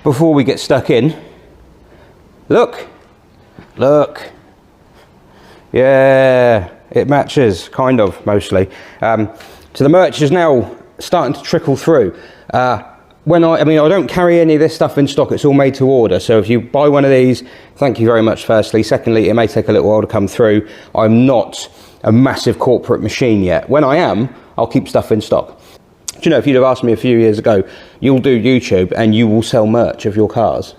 before we get stuck in, look, yeah, it matches, kind of, mostly. So the merch is now starting to trickle through. I don't carry any of this stuff in stock. It's all made to order. So if you buy one of these, thank you very much, firstly. Secondly, it may take a little while to come through. I'm not a massive corporate machine yet. When I am, I'll keep stuff in stock. Do you know, if you'd have asked me a few years ago, you'll do YouTube and you will sell merch of your cars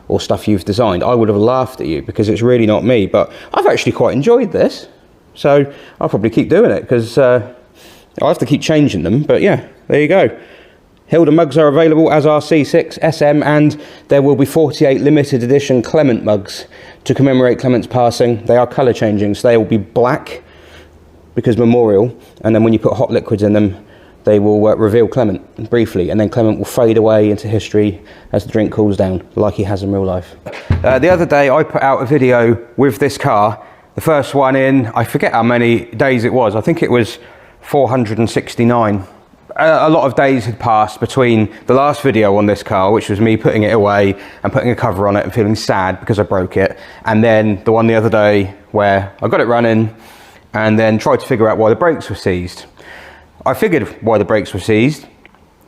or stuff you've designed, I would have laughed at you, because it's really not me. But I've actually quite enjoyed this. So I'll probably keep doing it, because I have to keep changing them. But yeah, there you go. Hilda mugs are available, as are C6, SM, and there will be 48 limited edition Clement mugs to commemorate Clement's passing. They are colour changing, so they will be black because memorial, and then when you put hot liquids in them, they will reveal Clement briefly, and then Clement will fade away into history as the drink cools down, like he has in real life. The other day I put out a video with this car, the first one in, I forget how many days it was, I think it was 469. A lot of days had passed between the last video on this car, which was me putting it away and putting a cover on it and feeling sad because I broke it, and then the one the other day where I got it running and then tried to figure out why the brakes were seized. I figured why the brakes were seized.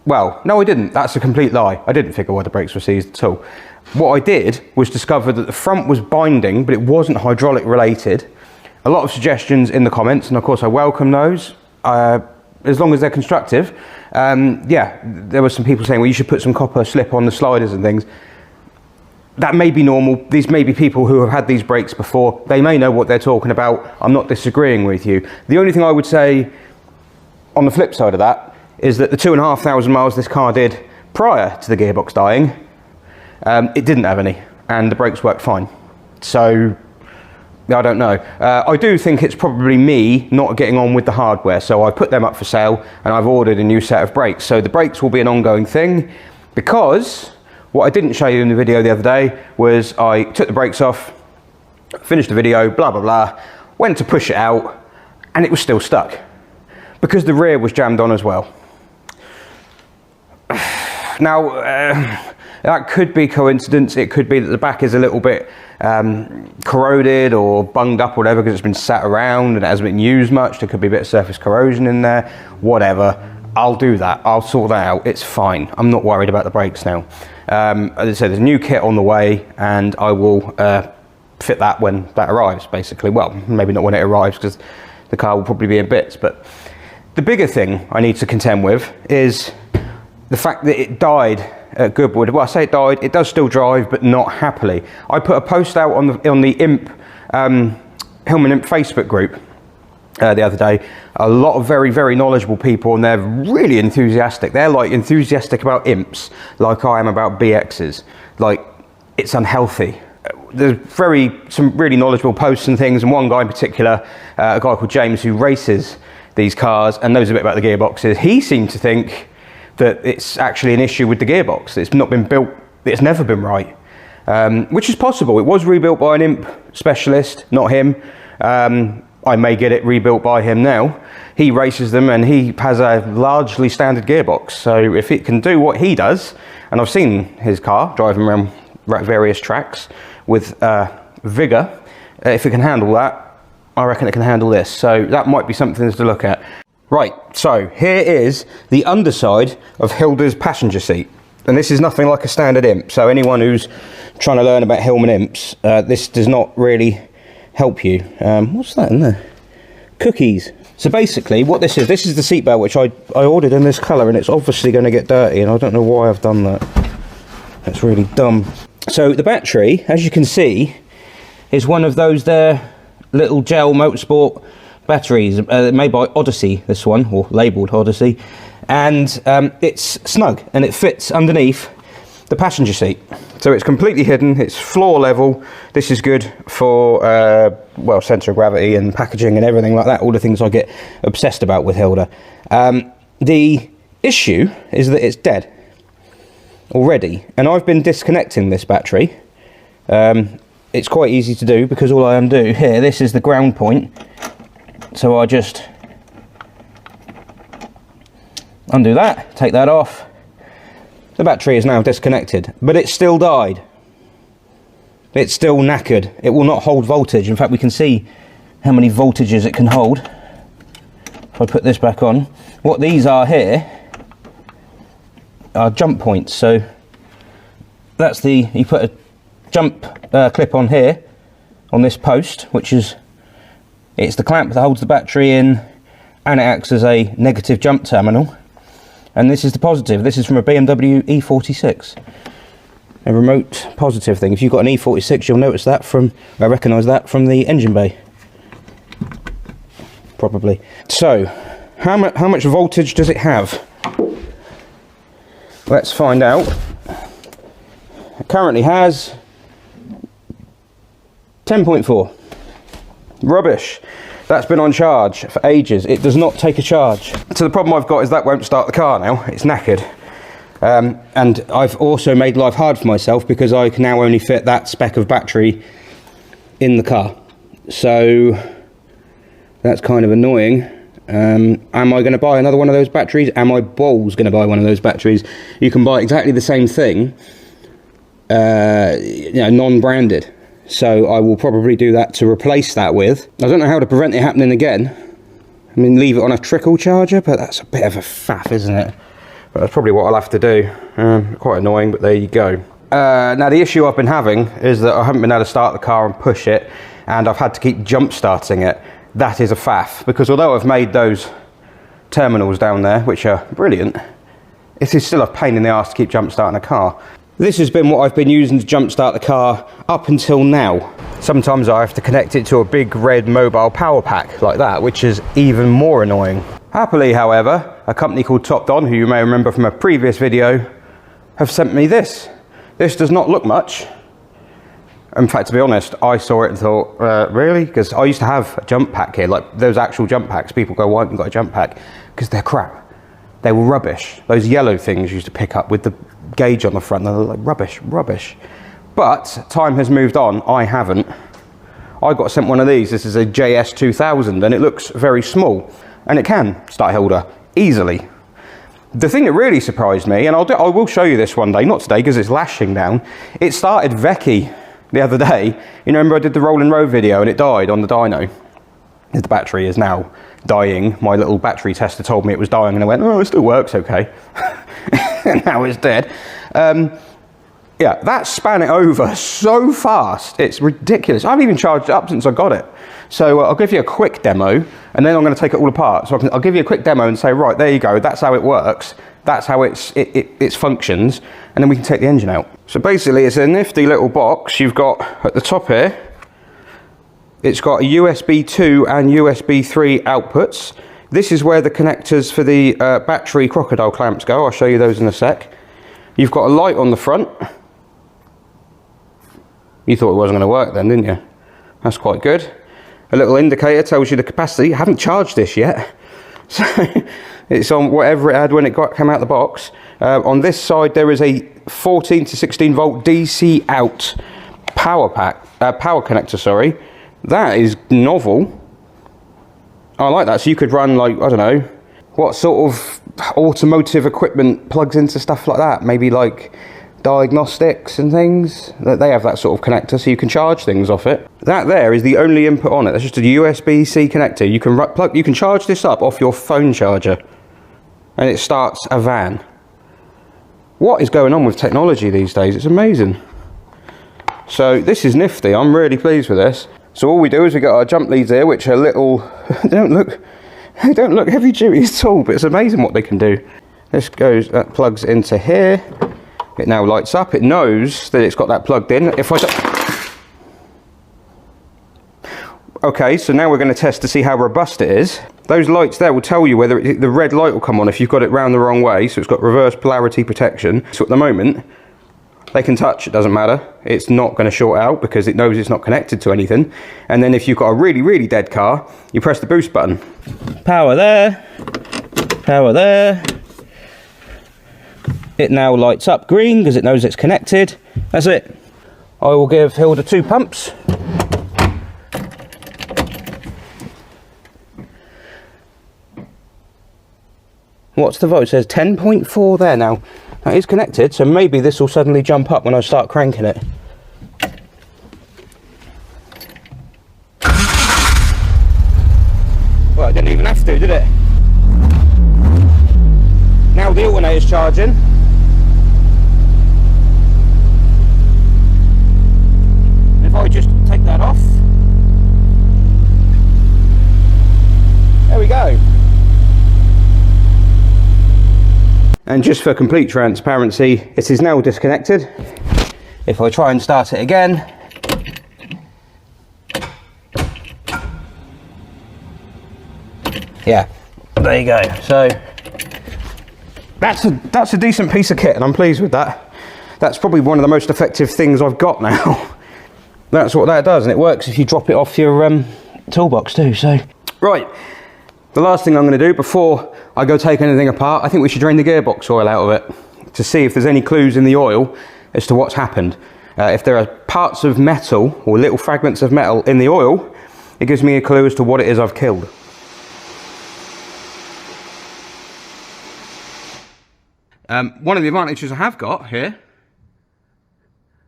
Well, no, I didn't. That's a complete lie. I didn't figure why the brakes were seized at all. What I did was discover that the front was binding, but it wasn't hydraulic related. A lot of suggestions in the comments, and of course I welcome those, as long as they're constructive. Yeah, there were some people saying, well, you should put some copper slip on the sliders and things. That may be normal. These may be people who have had these brakes before. They may know what they're talking about. I'm not disagreeing with you. The only thing I would say on the flip side of that is that the 2,500 miles this car did prior to the gearbox dying, it didn't have any, and the brakes worked fine. So I don't know. I do think it's probably me not getting on with the hardware, so I put them up for sale and I've ordered a new set of brakes. So the brakes will be an ongoing thing, because what I didn't show you in the video the other day was I took the brakes off, finished the video, blah blah blah, went to push it out and it was still stuck because the rear was jammed on as well. Now that could be coincidence. It could be that the back is a little bit corroded or bunged up or whatever, because it's been sat around and it hasn't been used much. There could be a bit of surface corrosion in there, whatever. I'll do that. I'll sort that out. It's fine. I'm not worried about the brakes now. As I said, there's a new kit on the way and I will fit that when that arrives, basically. Well, maybe not when it arrives, because the car will probably be in bits. But the bigger thing I need to contend with is the fact that it died at Goodwood. Well, I say it died, it does still drive, but not happily. I put a post out on the Imp, Hillman Imp Facebook group the other day. A lot of very, very knowledgeable people, and they're really enthusiastic. They're like enthusiastic about Imps, like I am about BXs. Like, it's unhealthy. There's some really knowledgeable posts and things, and one guy in particular, a guy called James, who races these cars and knows a bit about the gearboxes, he seemed to think that it's actually an issue with the gearbox. It's not been built, it's never been right, which is possible. It was rebuilt by an Imp specialist, not him. I may get it rebuilt by him now. He races them and he has a largely standard gearbox. So if it can do what he does, and I've seen his car driving around various tracks with vigour, if it can handle that, I reckon it can handle this. So that might be something to look at. Right, so here is the underside of Hilda's passenger seat. And this is nothing like a standard Imp. So anyone who's trying to learn about Hillman Imps, this does not really help you. What's that in there? Cookies. So basically what this is the seat belt, which I ordered in this colour, and it's obviously going to get dirty, and I don't know why I've done that. That's really dumb. So the battery, as you can see, is one of those there little gel motorsport batteries made by Odyssey, this one, or labelled Odyssey, and it's snug and it fits underneath the passenger seat, so it's completely hidden, it's floor level. This is good for well, centre of gravity and packaging and everything like that, all the things I get obsessed about with Hilda. The issue is that it's dead already, and I've been disconnecting this battery. It's quite easy to do, because all I undo here, this is the ground point, so I just undo that, take that off, The battery is now disconnected, but it still died. It's still knackered. It will not hold voltage. In fact, we can see how many voltages it can hold. If I put this back on, what these are here are jump points. So that's you put a jump clip on here, on this post, it's the clamp that holds the battery in, and it acts as a negative jump terminal. And this is the positive. This is from a BMW E46. A remote positive thing. If you've got an E46, you'll notice that recognise that from the engine bay. Probably. So, how much voltage does it have? Let's find out. It currently has 10.4. Rubbish. That's been on charge for ages. It does not take a charge. So the problem I've got is that won't start the car now. It's knackered. And I've also made life hard for myself because I can now only fit that spec of battery in the car. So that's kind of annoying. Am I going to buy another one of those batteries? Am I balls going to buy one of those batteries? You can buy exactly the same thing, non-branded. So I will probably do that to replace that with. I don't know how to prevent it happening again. I mean, leave it on a trickle charger, but that's a bit of a faff, isn't it? But that's probably what I'll have to do. Quite annoying, but there you go. Now, the issue I've been having is that I haven't been able to start the car and push it, and I've had to keep jump starting it. That is a faff, because although I've made those terminals down there, which are brilliant, it is still a pain in the arse to keep jump starting a car. This has been what I've been using to jump start the car up until now. Sometimes I have to connect it to a big red mobile power pack like that, which is even more annoying. Happily, however, a company called Top On, who you may remember from a previous video, have sent me this. This does not look much. In fact, to be honest, I saw it and thought, really? Because I used to have a jump pack here, like those actual jump packs. People go, why haven't you got a jump pack? Because they're crap. They were rubbish. Those yellow things you used to pick up with the gauge on the front, they're like rubbish. But time has moved on. I haven't. I got sent one of these. This is a JS2000, and it looks very small, and it can start Hilda easily. The thing that really surprised me, and I will show you this one day, not today because it's lashing down. It started Vecchi the other day. You know, remember I did the Rolling Road video and it died on the dyno. The battery is now dying. My little battery tester told me it was dying, and I went, oh, it still works okay. And now it's dead. Yeah, that span it over so fast. It's ridiculous. I haven't even charged it up since I got it. So I'll give you a quick demo, and then I'm going to take it all apart. So I'll give you a quick demo and say, right, there you go. That's how it works. That's how it functions. And then we can take the engine out. So basically, it's a nifty little box. You've got at the top here, it's got a USB 2 and USB 3 outputs. This is where the connectors for the battery crocodile clamps go. I'll show you those in a sec. You've got a light on the front. You thought it wasn't going to work then, didn't you? That's quite good. A little indicator tells you the capacity. I haven't charged this yet. So it's on whatever it had when it came out the box. On this side there is a 14 to 16 volt DC out power connector, sorry. That is novel. I like that. So you could run, like, I don't know, what sort of automotive equipment plugs into stuff like that? Maybe like diagnostics and things. They have that sort of connector, so you can charge things off it. That there is the only input on it. That's just a USB-C connector. You can charge this up off your phone charger, and it starts a van. What is going on with technology these days? It's amazing. So this is nifty. I'm really pleased with this. So all we do is we got our jump leads here, which are little, they don't look heavy duty at all, but it's amazing what they can do. That plugs into here. It now lights up. It knows that it's got that plugged in. Okay, so now we're going to test to see how robust it is. Those lights there will tell you whether the red light will come on if you've got it round the wrong way, so it's got reverse polarity protection. So at the moment, they can touch, it doesn't matter. It's not going to short out because it knows it's not connected to anything. And then if you've got a really, really dead car, you press the boost button. Power there, power there. It now lights up green because it knows it's connected. That's it. I will give Hilda 2 pumps. What's the vote? It says 10.4 there now. That is connected, so maybe this will suddenly jump up when I start cranking it. Well, it didn't even have to, did it? Now the alternator's charging. If I just take that off, there we go. And just for complete transparency, it is now disconnected. If I try and start it again, yeah, there you go. So that's a decent piece of kit, and I'm pleased with that. That's probably one of the most effective things I've got now. That's what that does, and it works if you drop it off your toolbox too. So, right, the last thing I'm going to do before I go take anything apart, I think we should drain the gearbox oil out of it to see if there's any clues in the oil as to what's happened. If there are parts of metal or little fragments of metal in the oil, it gives me a clue as to what it is I've killed. One of the advantages I have got here,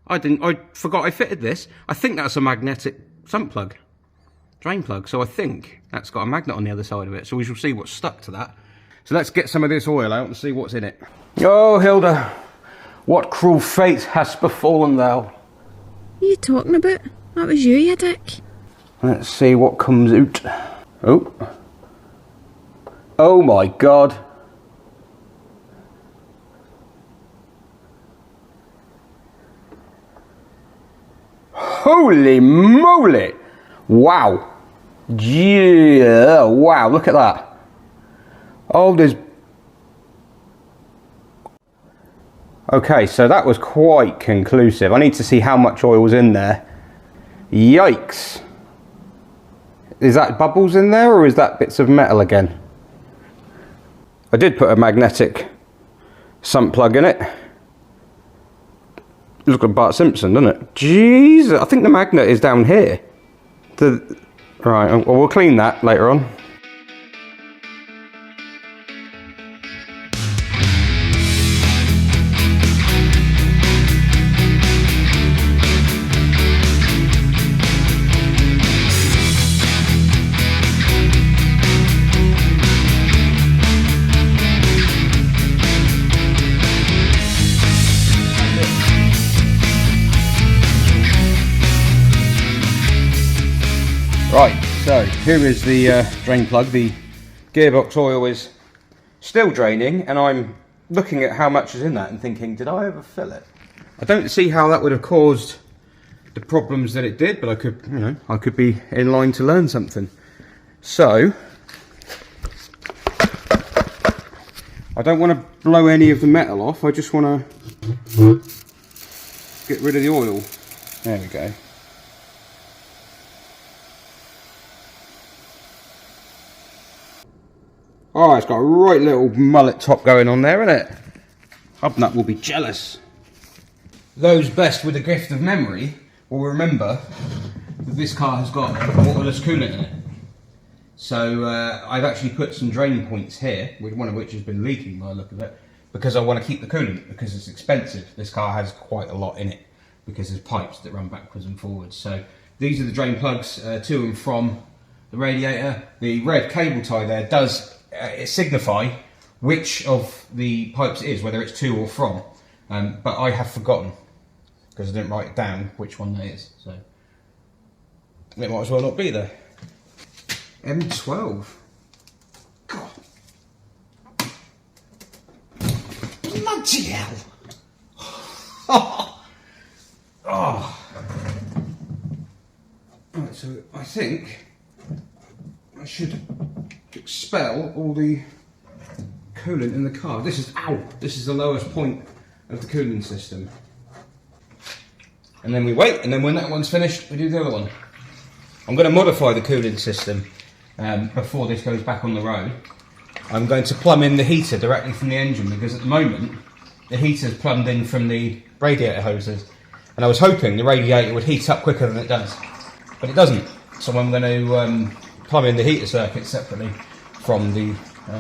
I forgot I fitted this. I think that's a magnetic sump plug, drain plug. So I think that's got a magnet on the other side of it. So we shall see what's stuck to that. So let's get some of this oil out and see what's in it. Oh, Hilda, what cruel fate has befallen thou? What are you talking about? That was you dick. Let's see what comes out. Oh. Oh my God. Holy moly! Wow. Yeah, wow, look at that. Oh, there's... Okay, so that was quite conclusive. I need to see how much oil was in there. Yikes. Is that bubbles in there, or is that bits of metal again? I did put a magnetic sump plug in it. Look like Bart Simpson, doesn't it? Jeez, I think the magnet is down here. Right, well, we'll clean that later on. Right, so here is the drain plug. The gearbox oil is still draining, and I'm looking at how much is in that and thinking, did I overfill it? I don't see how that would have caused the problems that it did, but I could, you know, I could be in line to learn something. So I don't want to blow any of the metal off. I just want to get rid of the oil. There we go. Oh, it's got a right little mullet top going on there, isn't it? Hubnut will be jealous. Those best with a gift of memory will remember that this car has got waterless coolant in it. So I've actually put some drain points here, one of which has been leaking by the look of it, because I want to keep the coolant, because it's expensive. This car has quite a lot in it, because there's pipes that run backwards and forwards. So these are the drain plugs to and from the radiator. The red cable tie there does signify which of the pipes it is, whether it's to or from, but I have forgotten because I didn't write it down which one that is, so it might as well not be there. M12. God. Bloody hell. Oh. Right, so I think I should expel all the coolant in the car. This is the lowest point of the cooling system. And then we wait, and then when that one's finished, we do the other one. I'm going to modify the cooling system before this goes back on the road. I'm going to plumb in the heater directly from the engine, because at the moment the heater's plumbed in from the radiator hoses, and I was hoping the radiator would heat up quicker than it does, but it doesn't. So I'm going to plumb in the heater circuit separately from the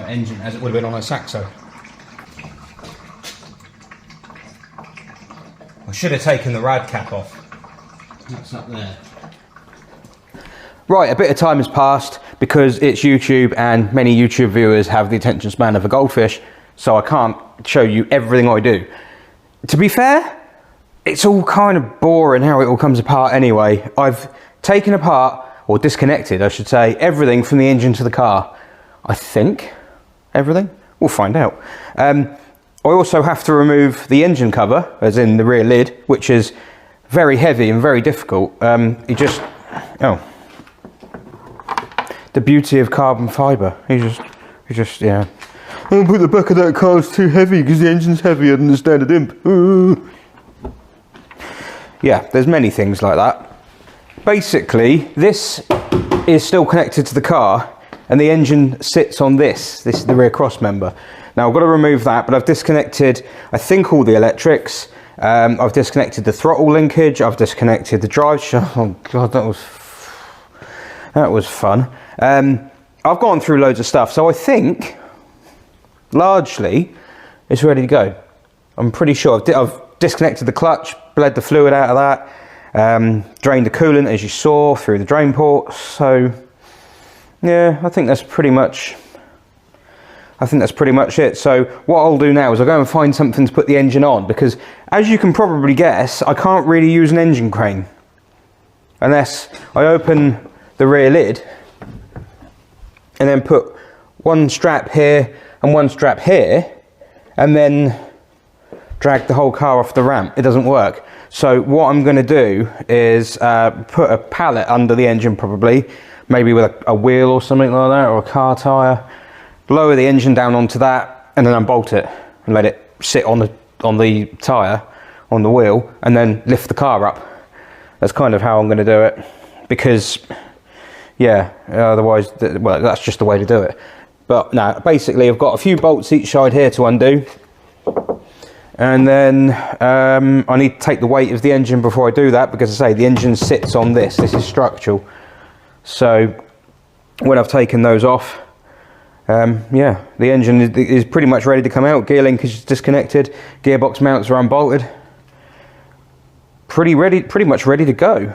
engine, as it would have been on a Saxo. I should have taken the rad cap off. That's up there. Right, a bit of time has passed because it's YouTube and many YouTube viewers have the attention span of a goldfish, so I can't show you everything I do. To be fair, it's all kind of boring how it all comes apart anyway. I've taken apart, or disconnected I should say, everything from the engine to the car. I think. Everything? We'll find out. I also have to remove the engine cover, as in the rear lid, which is very heavy and very difficult. The beauty of carbon fibre. You just, yeah. Oh, but the back of that car is too heavy because the engine's heavier than the standard imp. Ooh. Yeah, there's many things like that. Basically, this is still connected to the car and the engine sits on this. This is the rear cross member. Now I've got to remove that, but I've disconnected, I think, all the electrics. I've disconnected the throttle linkage. I've disconnected the drive shaft. Oh God, that was fun. I've gone through loads of stuff, so I think largely it's ready to go. I'm pretty sure I've disconnected the clutch, bled the fluid out of that, drained the coolant as you saw through the drain port. So yeah, I think that's pretty much it. So what I'll do now is I'll go and find something to put the engine on, because as you can probably guess, I can't really use an engine crane unless I open the rear lid and then put one strap here and one strap here and then drag the whole car off the ramp. It doesn't work. So what I'm going to do is put a pallet under the engine, probably, maybe with a wheel or something like that, or a car tyre, lower the engine down onto that and then unbolt it and let it sit on the tyre, on the wheel, and then lift the car up. That's kind of how I'm going to do it, because yeah, otherwise, well, that's just the way to do it. But now, basically, I've got a few bolts each side here to undo, and then I need to take the weight of the engine before I do that, because I say the engine sits on this. This is structural. So when I've taken those off, yeah, the engine is pretty much ready to come out. Gear link is disconnected. Gearbox mounts are unbolted. Pretty much ready to go.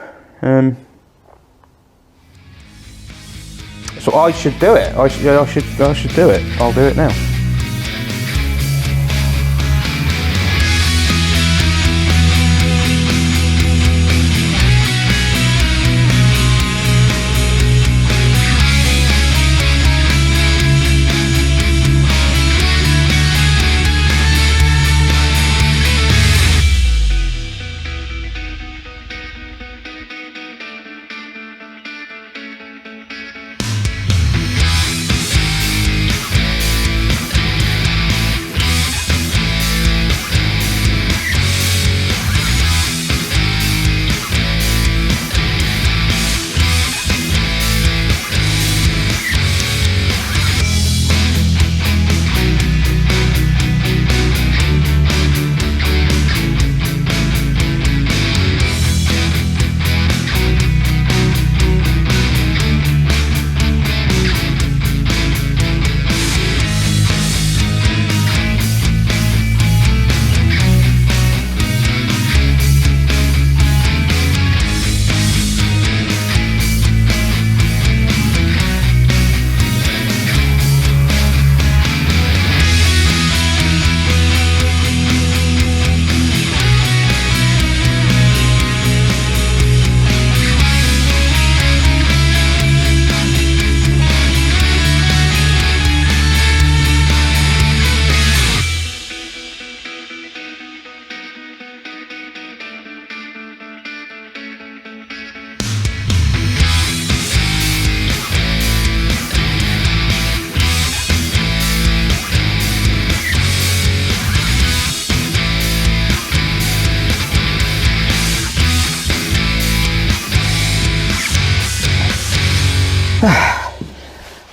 So I should do it. I should do it. I'll do it now.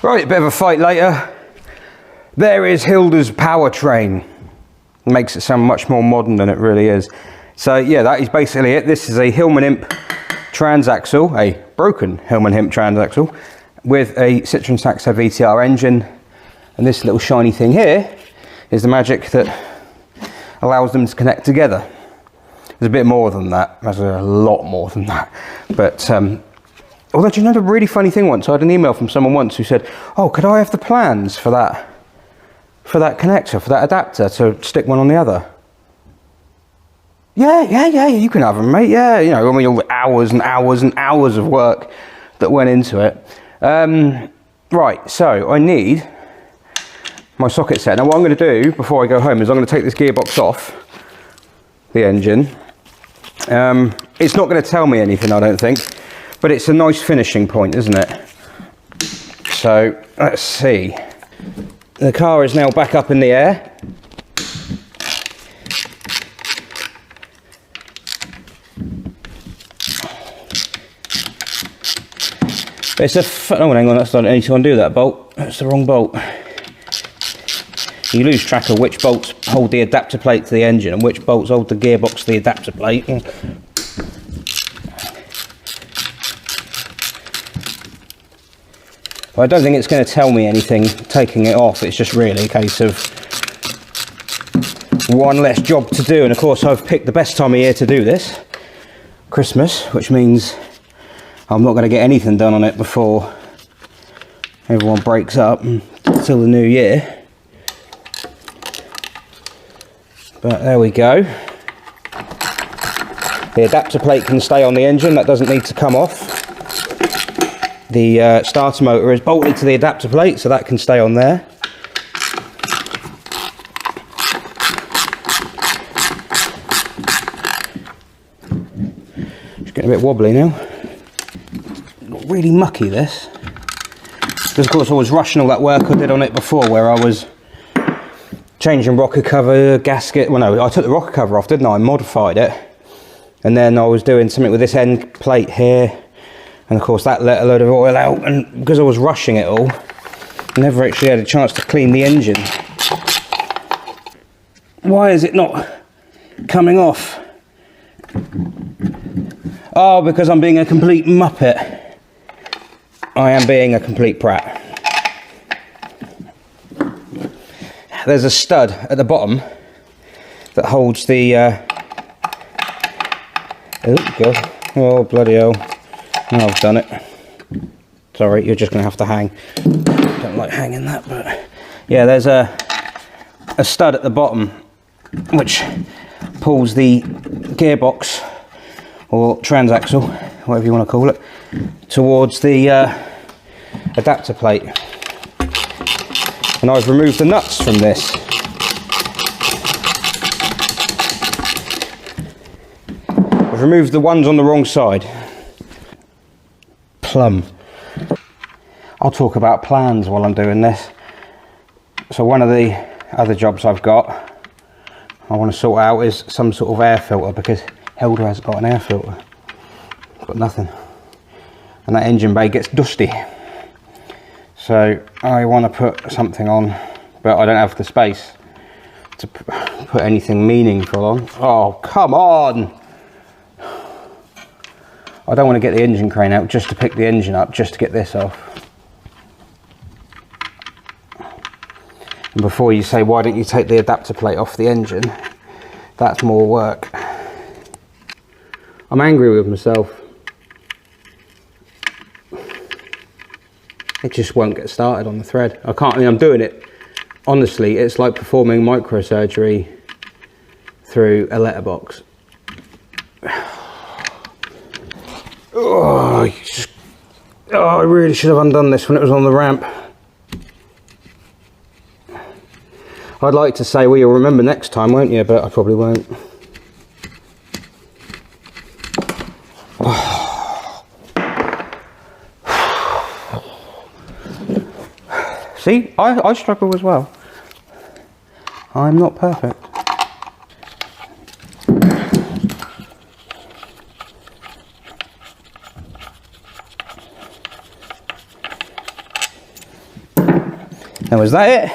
Right, a bit of a fight later. There is Hilda's powertrain. Makes it sound much more modern than it really is. So yeah, that is basically it. This is a Hillman Imp transaxle, a broken Hillman Imp transaxle, with a Citroen Saxo VTR engine. And this little shiny thing here is the magic that allows them to connect together. There's a bit more than that. There's a lot more than that. But although, do you know the really funny thing once? I had an email from someone once who said, "Oh, could I have the plans for that connector, for that adapter to stick one on the other?" Yeah, you can have them, mate. Yeah, you know, I mean, hours and hours and hours of work that went into it. Right, so I need my socket set. Now what I'm going to do before I go home is I'm going to take this gearbox off the engine. It's not going to tell me anything, I don't think, but it's a nice finishing point, isn't it? So let's see. The car is now back up in the air. It's a oh, hang on, that's not, I need to undo that bolt. That's the wrong bolt. You lose track of which bolts hold the adapter plate to the engine and which bolts hold the gearbox to the adapter plate. But I don't think it's going to tell me anything taking it off. It's just really a case of one less job to do. And of course I've picked the best time of year to do this, Christmas, which means I'm not going to get anything done on it before everyone breaks up until the new year. But there we go. The adapter plate can stay on the engine, that doesn't need to come off. The starter motor is bolted to the adapter plate, so that can stay on there. It's getting a bit wobbly now. Really mucky, this, because of course I was rushing all that work I did on it before, where I was changing rocker cover, gasket. Well, no, I took the rocker cover off, didn't I? I modified it, and then I was doing something with this end plate here, and of course that let a load of oil out, and because I was rushing it all, I never actually had a chance to clean the engine. Why is it not coming off? Oh, because I'm being a complete muppet. I am being a complete prat. There's a stud at the bottom that holds the oh god, oh bloody hell, now I've done it. Sorry, you're just gonna have to hang. Don't like hanging that, but yeah, there's a stud at the bottom which pulls the gearbox or transaxle, whatever you want to call it, towards the adapter plate. And I've removed the nuts from this. I've removed the ones on the wrong side. Plum. I'll talk about plans while I'm doing this. So one of the other jobs I've got, I want to sort out is some sort of air filter, because Hilda hasn't got an air filter. Got nothing. And that engine bay gets dusty. So I want to put something on, but I don't have the space to put anything meaningful on. Oh, come on! I don't want to get the engine crane out just to pick the engine up, just to get this off. And before you say, why don't you take the adapter plate off the engine, that's more work. I'm angry with myself. It just won't get started on the thread. I can't, I mean, I'm doing it, honestly, it's like performing microsurgery through a letterbox. Oh, I really should have undone this when it was on the ramp. I'd like to say, well, you'll remember next time, won't you? But I probably won't. See, I struggle as well. I'm not perfect. Now, is that it?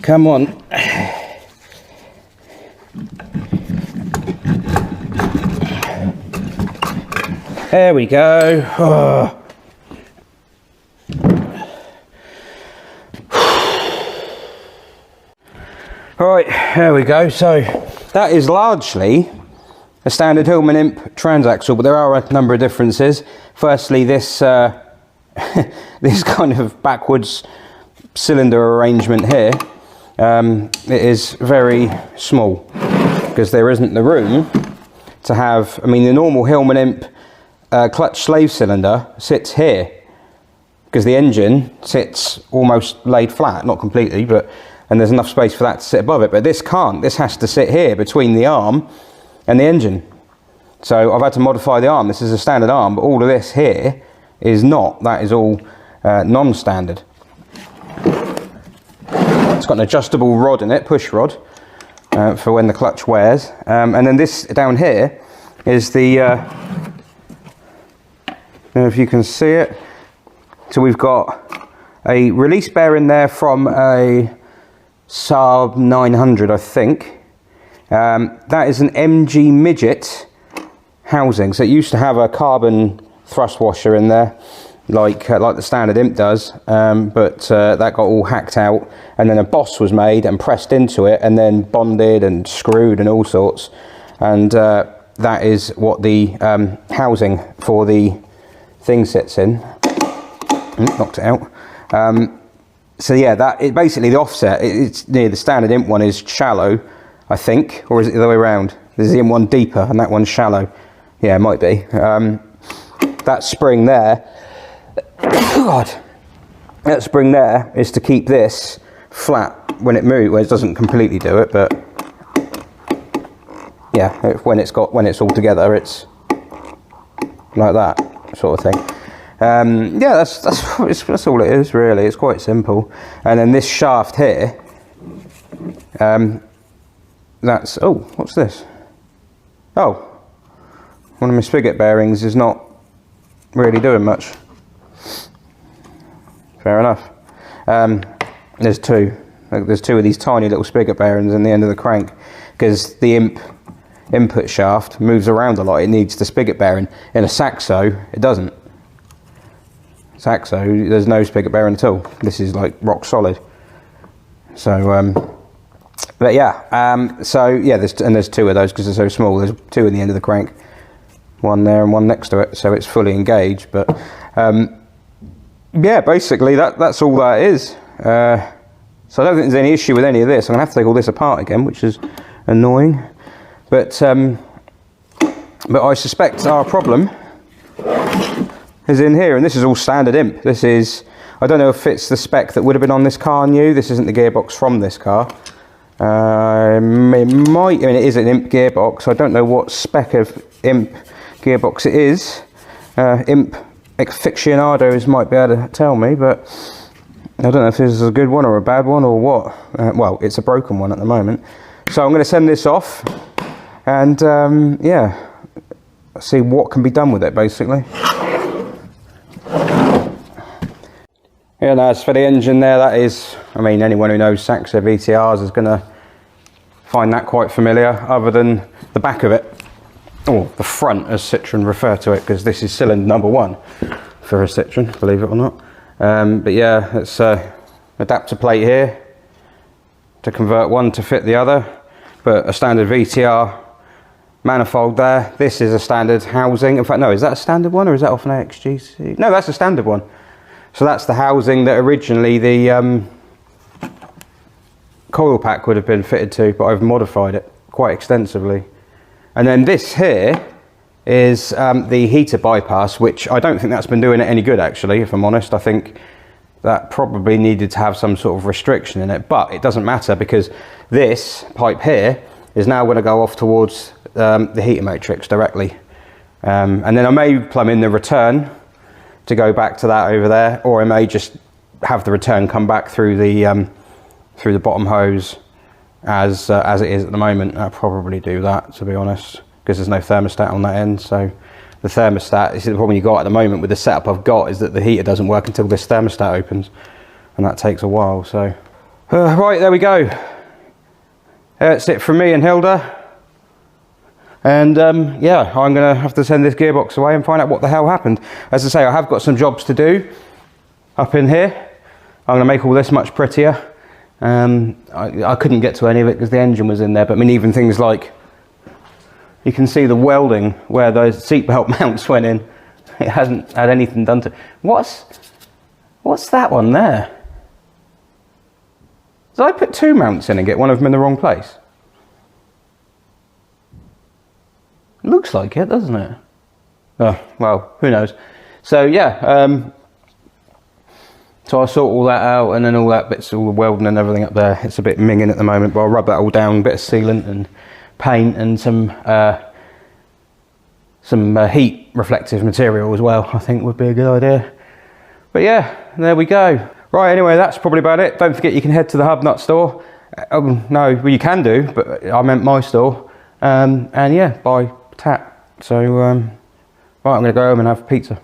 Come on. There we go. Oh. Right, there we go. So that is largely a standard Hillman Imp transaxle, but there are a number of differences. Firstly, this this kind of backwards cylinder arrangement here, it is very small because there isn't the room to have. I mean, the normal Hillman Imp clutch slave cylinder sits here because the engine sits almost laid flat, not completely, but and there's enough space for that to sit above it. But this can't. This has to sit here between the arm and the engine. So I've had to modify the arm. This is a standard arm, but all of this here is not. That is all non-standard. It's got an adjustable rod in it, push rod, for when the clutch wears. And then this down here is the, I don't know if you can see it. So we've got a release bearing there from a Saab 900, I think. That is an MG midget housing. So it used to have a carbon thrust washer in there, like the standard Imp does, but that got all hacked out, and then a boss was made and pressed into it, and then bonded and screwed and all sorts. And that is what the housing for the thing sits in. Knocked it out. So yeah, that it basically the offset. It's near the standard Imp one is shallow, I think, or is it the other way around? There's the Imp one deeper and that one's shallow. Yeah, it might be. That spring there, God, that spring there is to keep this flat when it moves. Well, it doesn't completely do it, but yeah, when it's all together, it's like that sort of thing. Yeah, that's all it is really. It's quite simple. And then this shaft here, that's, oh, what's this? Oh, one of my spigot bearings is not really doing much. Fair enough. There's two of these tiny little spigot bearings in the end of the crank, because the Imp input shaft moves around a lot. It needs the spigot bearing. In a Saxo, it doesn't. Saxo, there's no spigot bearing at all. This is like rock solid. So, but yeah, so yeah, there's two of those because they're so small. There's two in the end of the crank, one there and one next to it, so it's fully engaged. But yeah, basically that's all that is. So I don't think there's any issue with any of this. I'm gonna have to take all this apart again, which is annoying. But I suspect our problem is in here, and this is all standard Imp. This is, I don't know if it's the spec that would have been on this car new. This isn't the gearbox from this car. It might, I mean, it is an Imp gearbox. I don't know what spec of Imp gearbox it is. Imp aficionados might be able to tell me, but I don't know if this is a good one or a bad one or what. Well, it's a broken one at the moment. So I'm going to send this off and yeah, see what can be done with it basically. Yeah, no, as for the engine there, that is, I mean, anyone who knows Saxo VTRs is going to find that quite familiar, other than the back of it, or the front as Citroen refer to it, because this is cylinder number 1 for a Citroen, believe it or not. But yeah, it's adapter plate here to convert one to fit the other, but a standard VTR manifold there. This is a standard housing. In fact, no, is that a standard one or is that off an XGC? No, that's a standard one. So that's the housing that originally the coil pack would have been fitted to, but I've modified it quite extensively. And then this here is the heater bypass, which I don't think that's been doing it any good actually, if I'm honest. I think that probably needed to have some sort of restriction in it, but it doesn't matter because this pipe here is now going to go off towards the heater matrix directly. And then I may plumb in the return to go back to that over there, or I may just have the return come back through the bottom hose as it is at the moment. I'll probably do that, to be honest, because there's no thermostat on that end. So the thermostat, this is the problem you got at the moment with the setup I've got, is that the heater doesn't work until this thermostat opens, and that takes a while. So right, there we go. That's it from me and Hilda. And yeah, I'm going to have to send this gearbox away and find out what the hell happened. As I say, I have got some jobs to do up in here. I'm going to make all this much prettier. I couldn't get to any of it because the engine was in there, but I mean, even things like, you can see the welding where those seatbelt mounts went in. It hasn't had anything done to it. What's that one there? Did I put 2 mounts in and get one of them in the wrong place? Looks like it, doesn't it? Oh, well, who knows. So yeah, so I'll sort all that out, and then all that bits, all the welding and everything up there, it's a bit minging at the moment, but I'll rub that all down, a bit of sealant and paint and some heat reflective material as well, I think would be a good idea. But yeah, there we go. Right, anyway, that's probably about it. Don't forget you can head to the Hub Nut store. No, well, you can do, but I meant my store. And yeah, buy tap. So, right, I'm going to go home and have pizza.